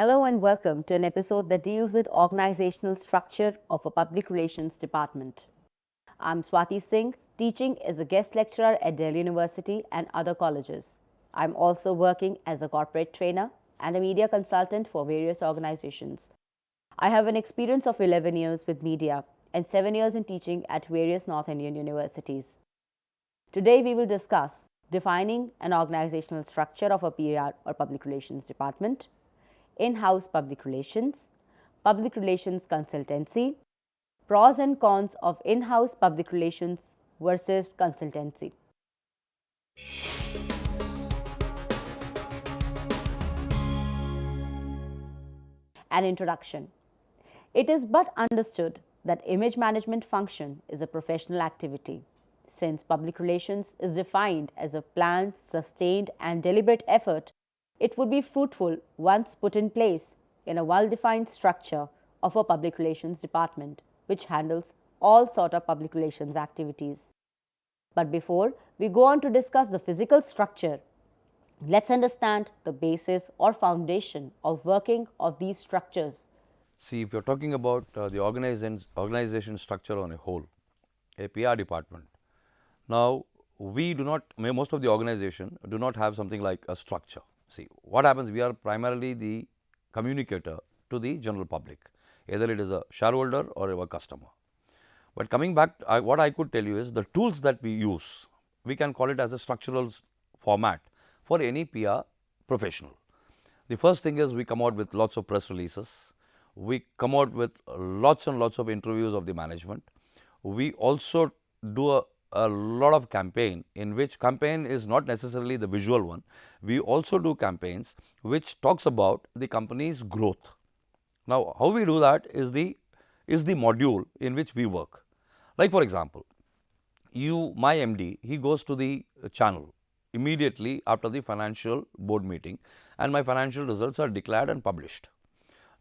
Hello and welcome to an episode that deals with organizational structure of a public relations department. I'm Swati Singh, teaching as a guest lecturer at Delhi University and other colleges. I'm also working as a corporate trainer and a media consultant for various organizations. I have an experience of 11 years with media and 7 years in teaching at various North Indian universities. Today we will discuss defining an organizational structure of a PR or public relations department, in-house public relations consultancy, pros and cons of in-house public relations versus consultancy. An introduction. It is but understood that image management function is a professional activity. Since public relations is defined as a planned, sustained, and deliberate effort, it would be fruitful once put in place in a well-defined structure of a public relations department, which handles all sort of public relations activities. But before we go on to discuss the physical structure, let's understand the basis or foundation of working of these structures. See, if you're talking about the organization structure on a whole, a PR department, now we do not, most of the organization do not have something like a structure. See, what happens, we are primarily the communicator to the general public, either it is a shareholder or a customer. But coming back, what I could tell you is the tools that we use, we can call it as a structural format for any PR professional. The first thing is we come out with lots of press releases. We come out with lots and lots of interviews of the management. We also do a lot of campaign, in which campaign is not necessarily the visual one. We also do campaigns which talks about the company's growth. Now, how we do that is the module in which we work. Like for example, my MD, he goes to the channel immediately after the financial board meeting, and my financial results are declared and published.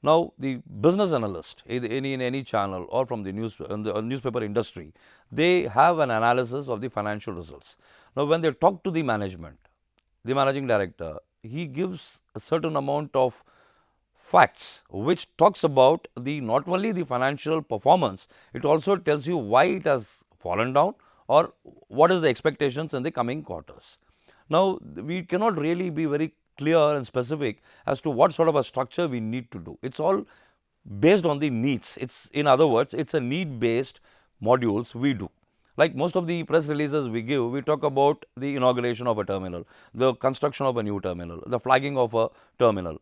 Now, the business analyst in any channel or from the newspaper industry, they have an analysis of the financial results. Now, when they talk to the management, the managing director, he gives a certain amount of facts which talks about the not only the financial performance, it also tells you why it has fallen down or what is the expectations in the coming quarters. Now, we cannot really be very clear and specific as to what sort of a structure we need to do. It's all based on the needs. In other words, it's a need based modules we do. Like most of the press releases we give, we talk about the inauguration of a terminal, the construction of a new terminal, the flagging of a terminal.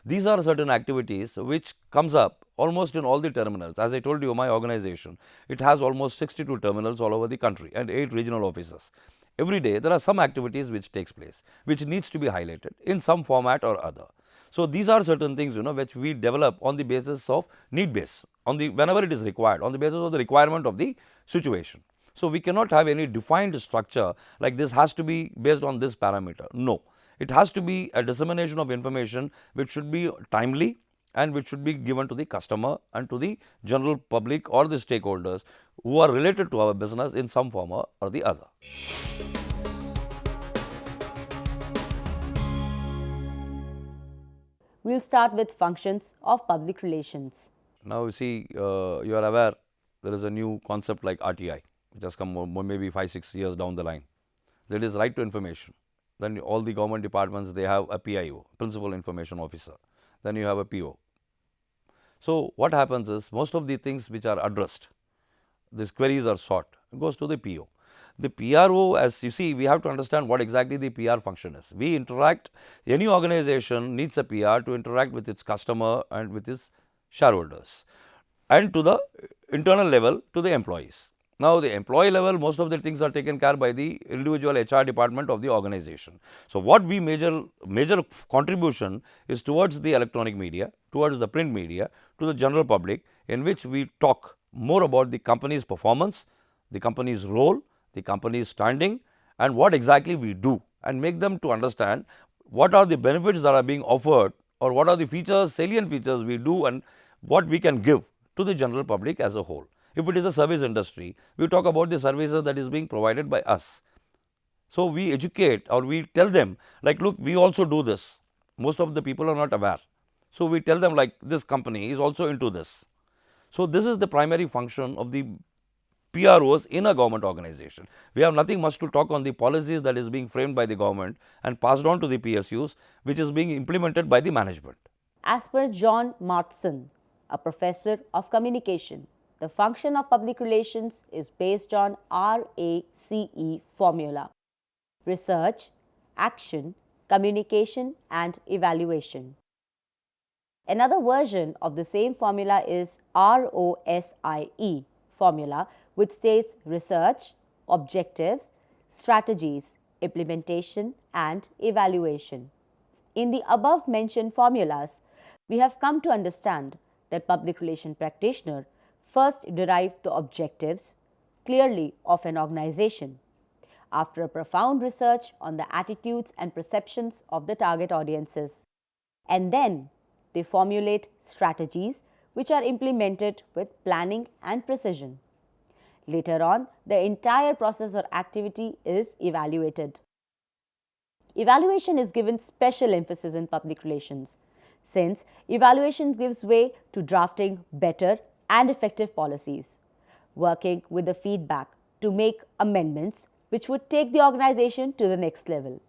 These are certain activities which comes up almost in all the terminals. As I told you, my organization, it has almost 62 terminals all over the country and 8 regional offices. Every day there are some activities which takes place, which needs to be highlighted in some format or other. So, these are certain things which we develop on the basis of need base, whenever it is required, on the basis of the requirement of the situation. So, we cannot have any defined structure like this has to be based on this parameter. No, it has to be a dissemination of information which should be timely and which should be given to the customer and to the general public or the stakeholders who are related to our business in some form or the other. We'll start with functions of public relations. Now, you see, you are aware there is a new concept like RTI, which has come maybe 5-6 years down the line. That is right to information. Then all the government departments, they have a PIO, Principal Information Officer. Then you have a PO. So, what happens is most of the things which are addressed, these queries are sought, it goes to the PO. The PRO, as you see, we have to understand what exactly the PR function is. We interact, any organization needs a PR to interact with its customer and with its shareholders, and to the internal level to the employees. Now, the employee level, most of the things are taken care by the individual HR department of the organization. So, what we major contribution is towards the electronic media, towards the print media, to the general public, in which we talk more about the company's performance, the company's role, the company's standing, and what exactly we do, and make them to understand what are the benefits that are being offered, or what are the features, salient features we do, and what we can give to the general public as a whole. If it is a service industry, we talk about the services that is being provided by us. So, we educate or we tell them like, look, we also do this. Most of the people are not aware. So, we tell them like this company is also into this. So, this is the primary function of the PROs in a government organization. We have nothing much to talk on the policies that is being framed by the government and passed on to the PSUs, which is being implemented by the management. As per John Martson, a professor of communication, the function of public relations is based on RACE formula: research, action, communication, and evaluation. Another version of the same formula is ROSIE formula, which states research, objectives, strategies, implementation, and evaluation. In the above mentioned formulas, we have come to understand that public relation practitioner first derive the objectives clearly of an organization after a profound research on the attitudes and perceptions of the target audiences, and then they formulate strategies which are implemented with planning and precision. Later on, the entire process or activity is evaluated. Evaluation is given special emphasis in public relations, since evaluation gives way to drafting better and effective policies, working with the feedback to make amendments which would take the organization to the next level.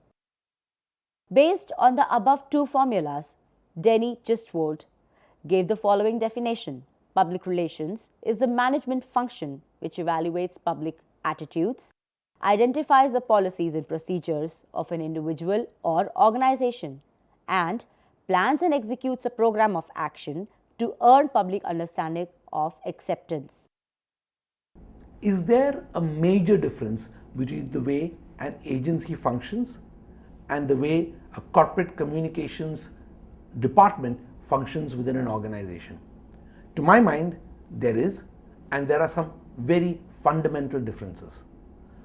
Based on the above two formulas, Denny Gistwold gave the following definition: public relations is the management function which evaluates public attitudes, identifies the policies and procedures of an individual or organization, and plans and executes a program of action to earn public understanding of acceptance. Is there a major difference between the way an agency functions and the way a corporate communications department functions within an organization? To my mind, there is, and there are some very fundamental differences.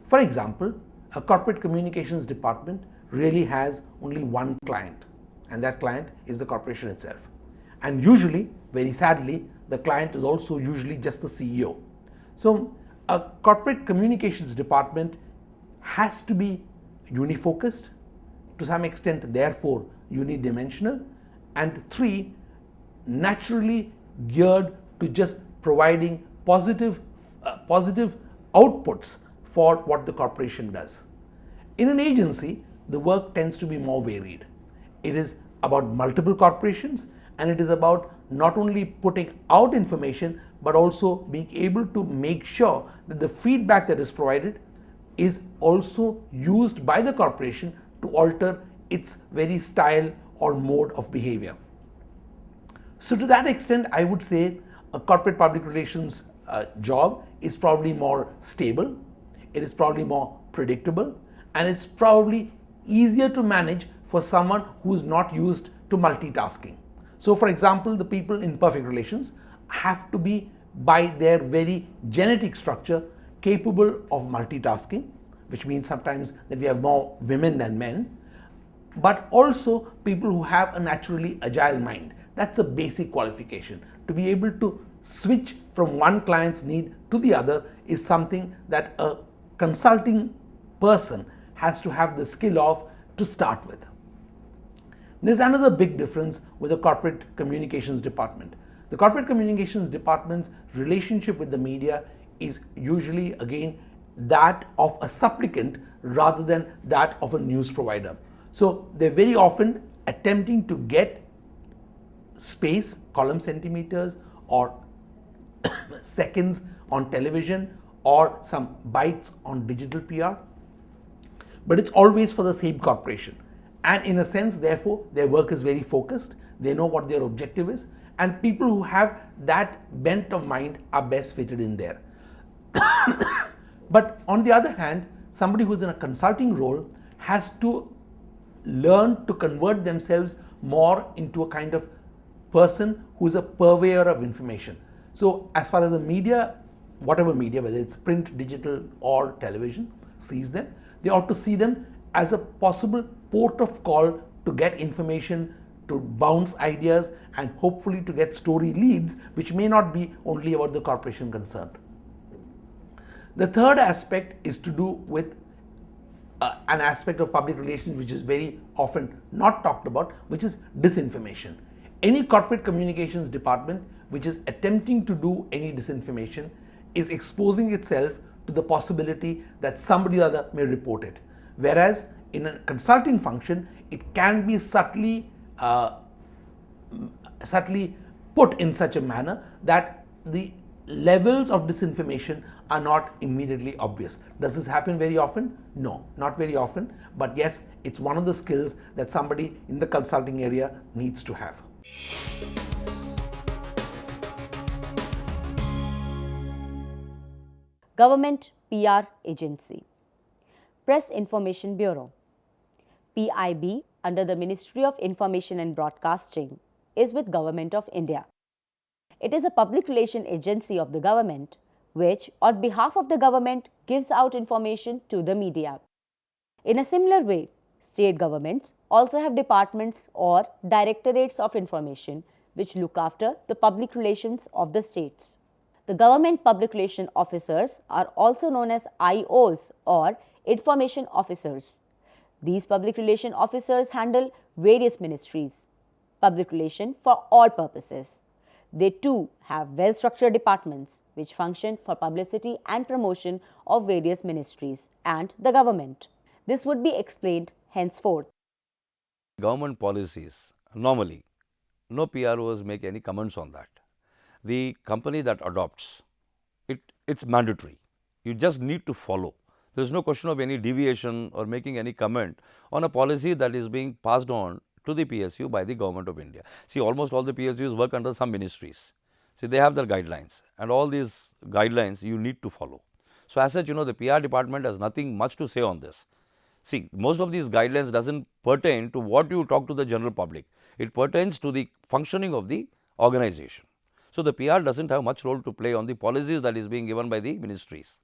For example, a corporate communications department really has only one client, and that client is the corporation itself. And usually, very sadly, the client is also usually just the CEO. So, a corporate communications department has to be unifocused, to some extent, therefore, unidimensional, and three, naturally geared to just providing positive outputs for what the corporation does. In an agency, the work tends to be more varied. It is about multiple corporations, and it is about not only putting out information but also being able to make sure that the feedback that is provided is also used by the corporation to alter its very style or mode of behavior. So to that extent, I would say a corporate public relations job is probably more stable, it is probably more predictable, and it's probably easier to manage for someone who is not used to multitasking. So for example, the people in perfect relations have to be, by their very genetic structure, capable of multitasking, which means sometimes that we have more women than men, but also people who have a naturally agile mind. That's a basic qualification. To be able to switch from one client's need to the other is something that a consulting person has to have the skill of to start with. There's another big difference with the corporate communications department. The corporate communications department's relationship with the media is usually, again, that of a supplicant rather than that of a news provider. So they're very often attempting to get space, column centimeters, or seconds on television, or some bytes on digital PR, but it's always for the same corporation. And in a sense, therefore, their work is very focused. They know what their objective is, and people who have that bent of mind are best fitted in there. But on the other hand, somebody who's in a consulting role has to learn to convert themselves more into a kind of person who's a purveyor of information. So as far as the media, whatever media, whether it's print, digital, or television, sees them, they ought to see them as a possible port of call to get information, to bounce ideas, and hopefully to get story leads, which may not be only about the corporation concerned. The third aspect is to do with an aspect of public relations which is very often not talked about, which is disinformation. Any corporate communications department which is attempting to do any disinformation is exposing itself to the possibility that somebody or other may report it. Whereas in a consulting function, it can be subtly put in such a manner that the levels of disinformation are not immediately obvious. Does this happen very often? No, not very often. But yes, it's one of the skills that somebody in the consulting area needs to have. Government PR Agency. Press Information Bureau. PIB under the Ministry of Information and Broadcasting is with Government of India. It is a public relation agency of the government which, on behalf of the government, gives out information to the media. In a similar way, state governments also have departments or directorates of information which look after the public relations of the states. The government public relation officers are also known as IOs or information officers. These public relation officers handle various ministries, public relation for all purposes. They too have well-structured departments which function for publicity and promotion of various ministries and the government. This would be explained henceforth. Government policies, normally, no PROs make any comments on that. The company that adopts, it's mandatory. You just need to follow. There is no question of any deviation or making any comment on a policy that is being passed on to the PSU by the Government of India. See, almost all the PSUs work under some ministries. See, they have their guidelines, and all these guidelines you need to follow. So, as such, the PR department has nothing much to say on this. See, most of these guidelines doesn't pertain to what you talk to the general public. It pertains to the functioning of the organization. So, the PR doesn't have much role to play on the policies that is being given by the ministries.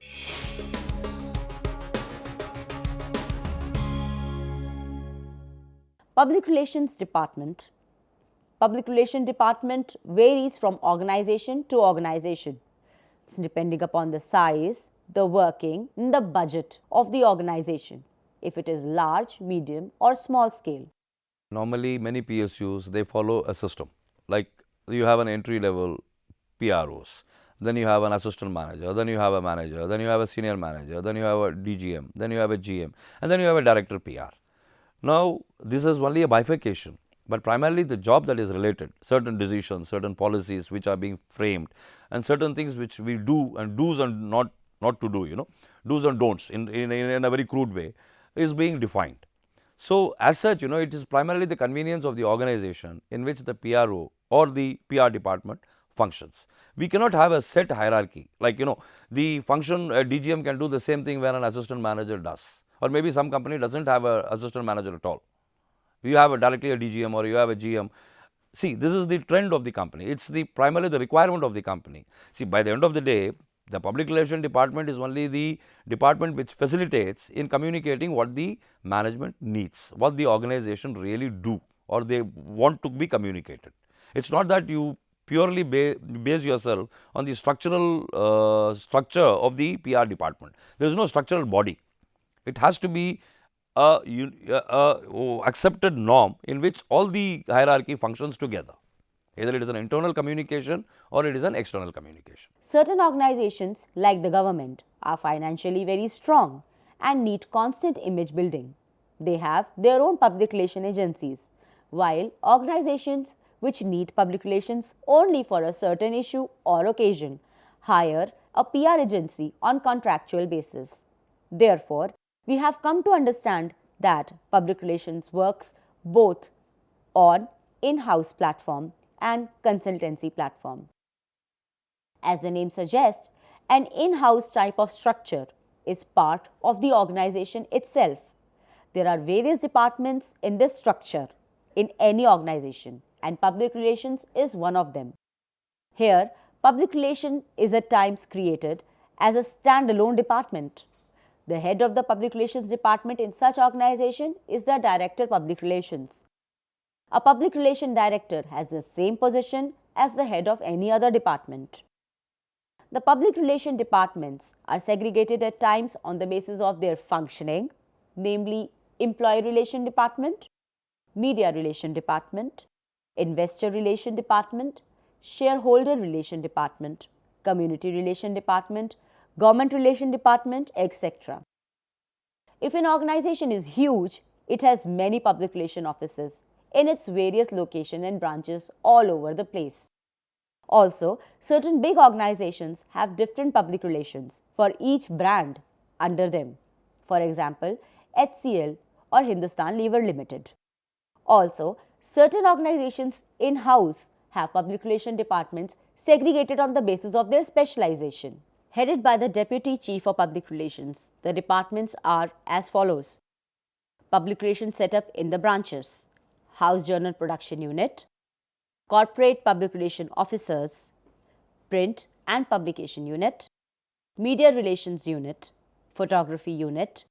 Public Relations Department. Public Relations Department varies from organization to organization, depending upon the size, the working, and the budget of the organization, if it is large, medium, or small scale. Normally, many PSUs, they follow a system, like you have an entry level PROs, then you have an assistant manager, then you have a manager, then you have a senior manager, then you have a DGM, then you have a GM, and then you have a director PR. Now, this is only a bifurcation, but primarily the job that is related, certain decisions, certain policies which are being framed, and certain things which we do, and do's and not to do, do's and don'ts in a very crude way, is being defined. So, as such, it is primarily the convenience of the organization in which the PRO or the PR department functions. We cannot have a set hierarchy, like, the function DGM can do the same thing when an assistant manager does, or maybe some company doesn't have an assistant manager at all. You have directly a DGM or you have a GM. See, this is the trend of the company. It's primarily the requirement of the company. See, by the end of the day, the public relation department is only the department which facilitates in communicating what the management needs, what the organization really do or they want to be communicated. It's not that you purely base yourself on the structural structure of the PR department. There is no structural body. It has to be a accepted norm in which all the hierarchy functions together. Either it is an internal communication or it is an external communication. Certain organizations, like the government, are financially very strong and need constant image building. They have their own public relation agencies, while organizations which need public relations only for a certain issue or occasion hire a PR agency on contractual basis. Therefore, we have come to understand that public relations works both on in-house platform and consultancy platform. As the name suggests, an in-house type of structure is part of the organization itself. There are various departments in this structure in any organization, and public relations is one of them. Here, public relation is at times created as a standalone department. The head of the public relations department in such organization is the Director Public Relations. A public relation director has the same position as the head of any other department. The public relation departments are segregated at times on the basis of their functioning, namely Employee Relation Department, Media Relation Department, investor relation department, shareholder relation department, community relation department, government relation department, etc. If an organization is huge, it has many public relation offices in its various locations and branches all over the place. Also, certain big organizations have different public relations for each brand under them. For example, HCL or Hindustan Lever Limited. Also, certain organizations in-house have public relation departments segregated on the basis of their specialization. Headed by the Deputy Chief of Public Relations, the departments are as follows. Public Relations Setup in the branches, House Journal Production Unit, Corporate Public Relation Officers, Print and Publication Unit, Media Relations Unit, Photography Unit.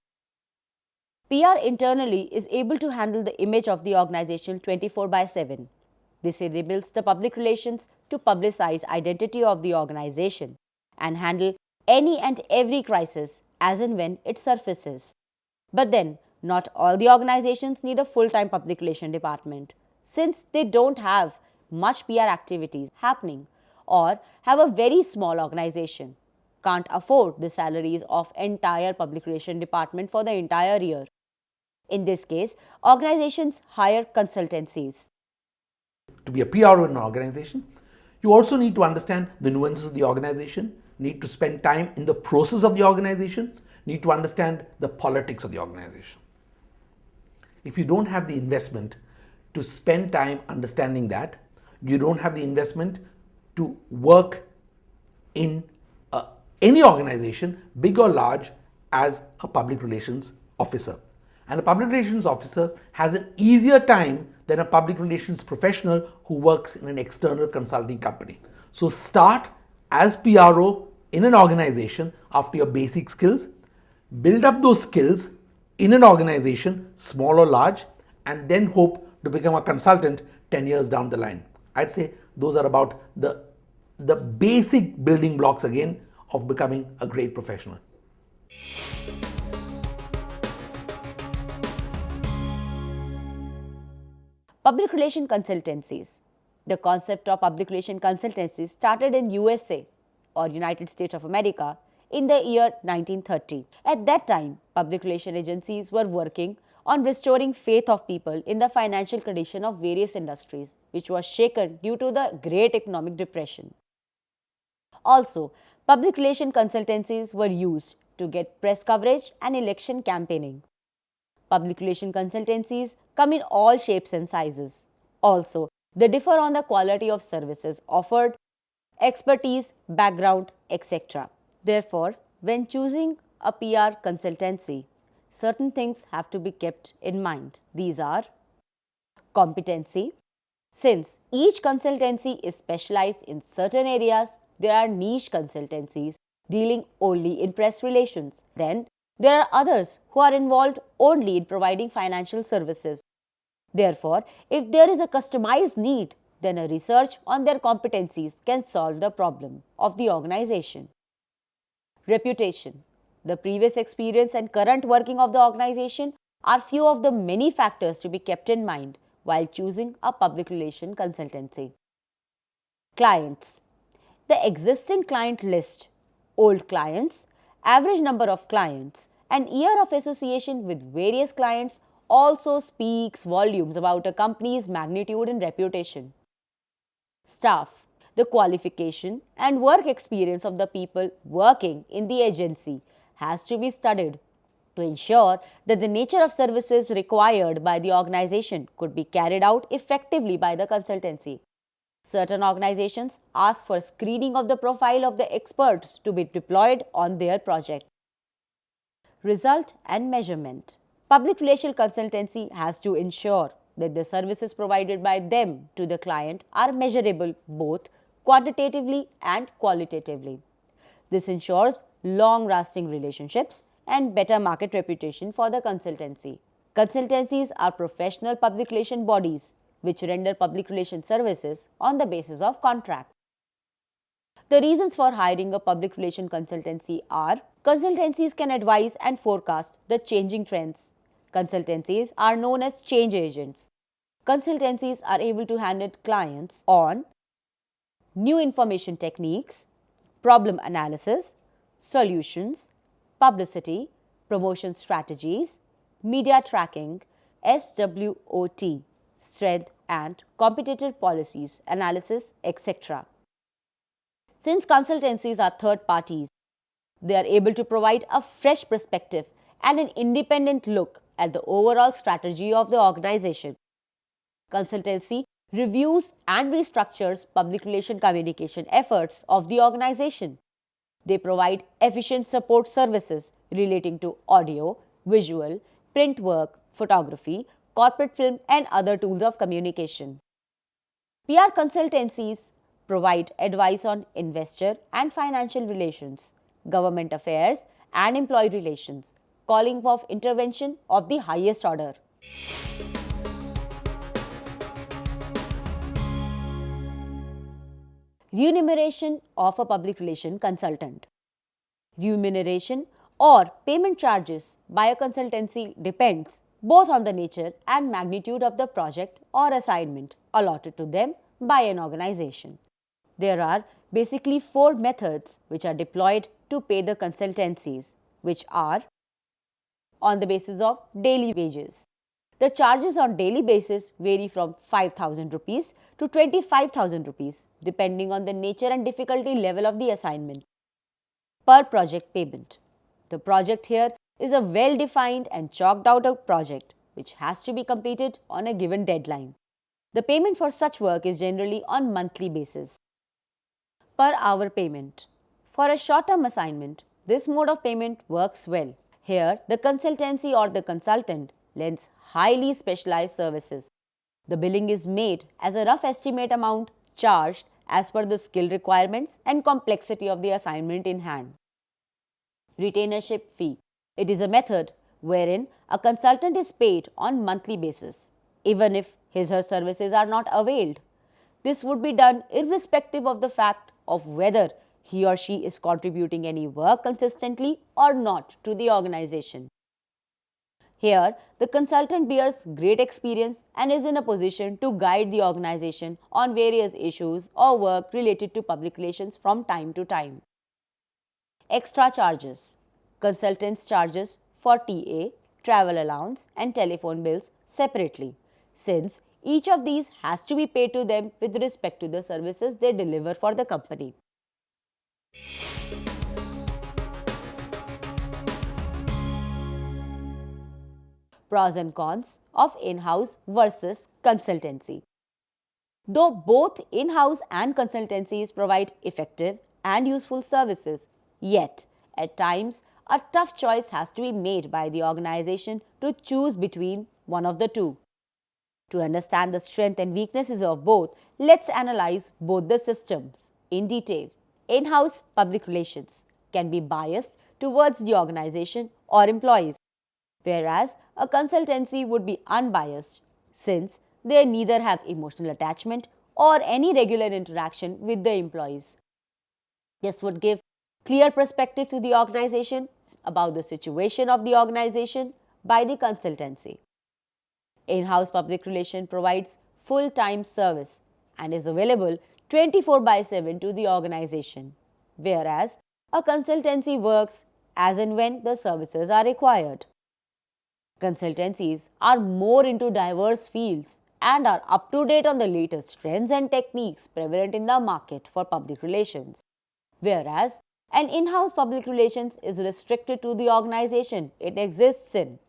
PR internally is able to handle the image of the organization 24/7. This enables the public relations to publicize identity of the organization and handle any and every crisis as and when it surfaces. But then, not all the organizations need a full-time public relation department, since they don't have much PR activities happening or have a very small organization, can't afford the salaries of entire public relation department for the entire year. In this case, organizations hire consultancies. To be a PRO in an organization, you also need to understand the nuances of the organization, need to spend time in the process of the organization, need to understand the politics of the organization. If you don't have the investment to spend time understanding that, you don't have the investment to work in any organization, big or large, as a public relations officer. And a public relations officer has an easier time than a public relations professional who works in an external consulting company. So start as PRO in an organization after your basic skills, build up those skills in an organization, small or large, and then hope to become a consultant 10 years down the line. I'd say those are about the basic building blocks again of becoming a great professional. Public relation consultancies. The concept of public relation consultancies started in USA or United States of America in the year 1930. At that time, public relation agencies were working on restoring faith of people in the financial condition of various industries, which was shaken due to the Great Economic Depression. Also, public relation consultancies were used to get press coverage and election campaigning. Public relation consultancies come in all shapes and sizes. Also, they differ on the quality of services offered, expertise, background, etc. Therefore, when choosing a PR consultancy, certain things have to be kept in mind. These are competency. Since each consultancy is specialized in certain areas, there are niche consultancies dealing only in press relations. Then, there are others who are involved only in providing financial services. Therefore, if there is a customized need, then a research on their competencies can solve the problem of the organization. Reputation. The previous experience and current working of the organization are few of the many factors to be kept in mind while choosing a public relation consultancy. Clients. The existing client list, old clients, average number of clients, and year of association with various clients also speaks volumes about a company's magnitude and reputation. Staff. The qualification and work experience of the people working in the agency has to be studied to ensure that the nature of services required by the organization could be carried out effectively by the consultancy. Certain organizations ask for screening of the profile of the experts to be deployed on their project. Result and measurement. Public relation consultancy has to ensure that the services provided by them to the client are measurable both quantitatively and qualitatively. This ensures long-lasting relationships and better market reputation for the consultancy. Consultancies are professional public relation bodies which render public relation services on the basis of contract. The reasons for hiring a public relation consultancy are: consultancies can advise and forecast the changing trends. Consultancies are known as change agents. consultancies are able to handle clients on new information techniques, problem analysis, solutions, publicity, promotion strategies, media tracking, SWOT, strength and competitive policies analysis, etc. Since consultancies are third parties, they are able to provide a fresh perspective and an independent look at the overall strategy of the organization. Consultancy reviews and restructures public relation communication efforts of the organization. They provide efficient support services relating to audio, visual, print work, photography, corporate film, and other tools of communication. PR consultancies provide advice on investor and financial relations, government affairs, and employee relations, calling for intervention of the highest order. Remuneration of a public relation consultant. Remuneration or payment charges by a consultancy depends both on the nature and magnitude of the project or assignment allotted to them by an organization. There are basically 4 methods which are deployed to pay the consultancies, which are on the basis of daily wages. The charges on daily basis vary from 5,000 rupees to 25,000 rupees depending on the nature and difficulty level of the assignment. Per project payment. The project here is a well-defined and chalked out project which has to be completed on a given deadline. The payment for such work is generally on monthly basis. Per hour payment. For a short-term assignment, this mode of payment works well. Here, the consultancy or the consultant lends highly specialized services. The billing is made as a rough estimate amount charged as per the skill requirements and complexity of the assignment in hand. Retainership fee. It is a method wherein a consultant is paid on monthly basis, even if his or her services are not availed. This would be done irrespective of the fact of whether he or she is contributing any work consistently or not to the organization. Here, the consultant bears great experience and is in a position to guide the organization on various issues or work related to public relations from time to time. Extra charges. Consultants charges for TA, travel allowance and telephone bills separately, since each of these has to be paid to them with respect to the services they deliver for the company. Pros and cons of in-house versus consultancy. Though both in-house and consultancies provide effective and useful services, yet at times a tough choice has to be made by the organization to choose between one of the two. To understand the strengths and weaknesses of both, let's analyze both the systems in detail. In-house public relations can be biased towards the organization or employees, whereas a consultancy would be unbiased since they neither have emotional attachment or any regular interaction with the employees. This would give clear perspective to the organization about the situation of the organization by the consultancy. In-house public relation provides full-time service and is available 24/7 to the organization, whereas a consultancy works as and when the services are required. Consultancies are more into diverse fields and are up to date on the latest trends and techniques prevalent in the market for public relations, whereas an in-house public relations is restricted to the organization it exists in.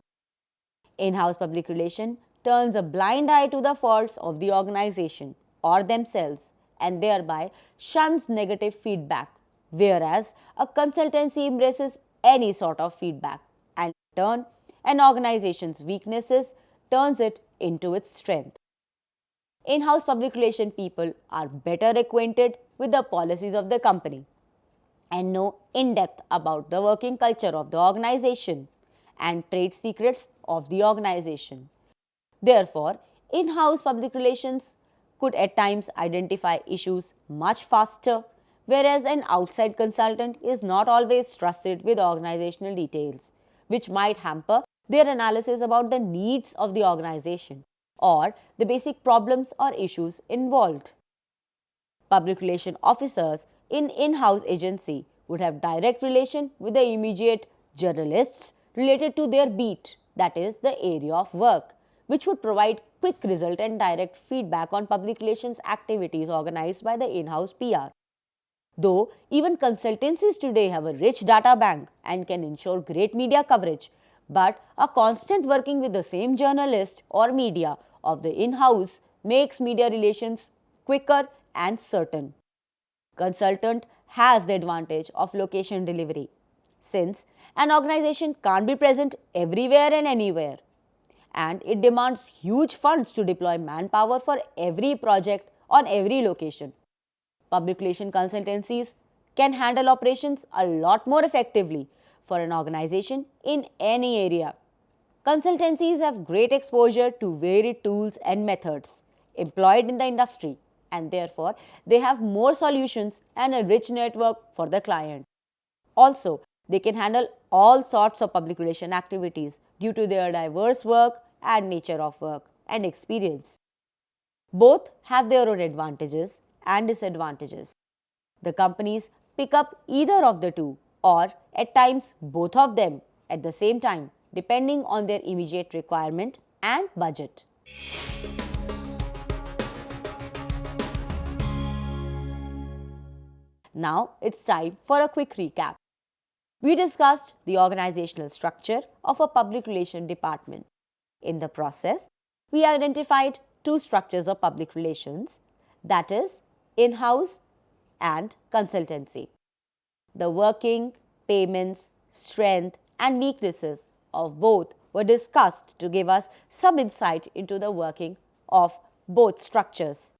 In-house public relation turns a blind eye to the faults of the organization or themselves and thereby shuns negative feedback, whereas a consultancy embraces any sort of feedback and in turn an organization's weaknesses turns it into its strength. In-house public relation people are better acquainted with the policies of the company and know in depth about the working culture of the organization and trade secrets of the organization. Therefore, in-house public relations could at times identify issues much faster, whereas an outside consultant is not always trusted with organizational details, which might hamper their analysis about the needs of the organization or the basic problems or issues involved. Public relation officers in in-house agency would have direct relation with the immediate journalists related to their beat, that is the area of work, which would provide quick result and direct feedback on public relations activities organized by the in-house PR. Though even consultancies today have a rich data bank and can ensure great media coverage, but a constant working with the same journalist or media of the in-house makes media relations quicker and certain. Consultant has the advantage of location delivery, since an organization can't be present everywhere and anywhere, and it demands huge funds to deploy manpower for every project on every location. Public relation consultancies can handle operations a lot more effectively for an organization in any area. Consultancies have great exposure to varied tools and methods employed in the industry, and therefore they have more solutions and a rich network for the client. Also, they can handle all sorts of public relation activities due to their diverse work and nature of work and experience. Both have their own advantages and disadvantages. The companies pick up either of the two or at times both of them at the same time, depending on their immediate requirement and budget. Now it's time for a quick recap. We discussed the organizational structure of a public relation department. In the process, we identified two structures of public relations, that is, in-house and consultancy. The working, payments, strength, and weaknesses of both were discussed to give us some insight into the working of both structures.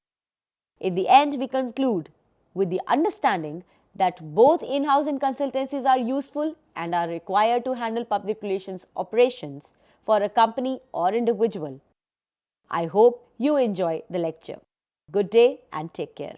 In the end, we conclude with the understanding that both in-house and consultancies are useful and are required to handle public relations operations for a company or individual. I hope you enjoy the lecture. Good day and take care.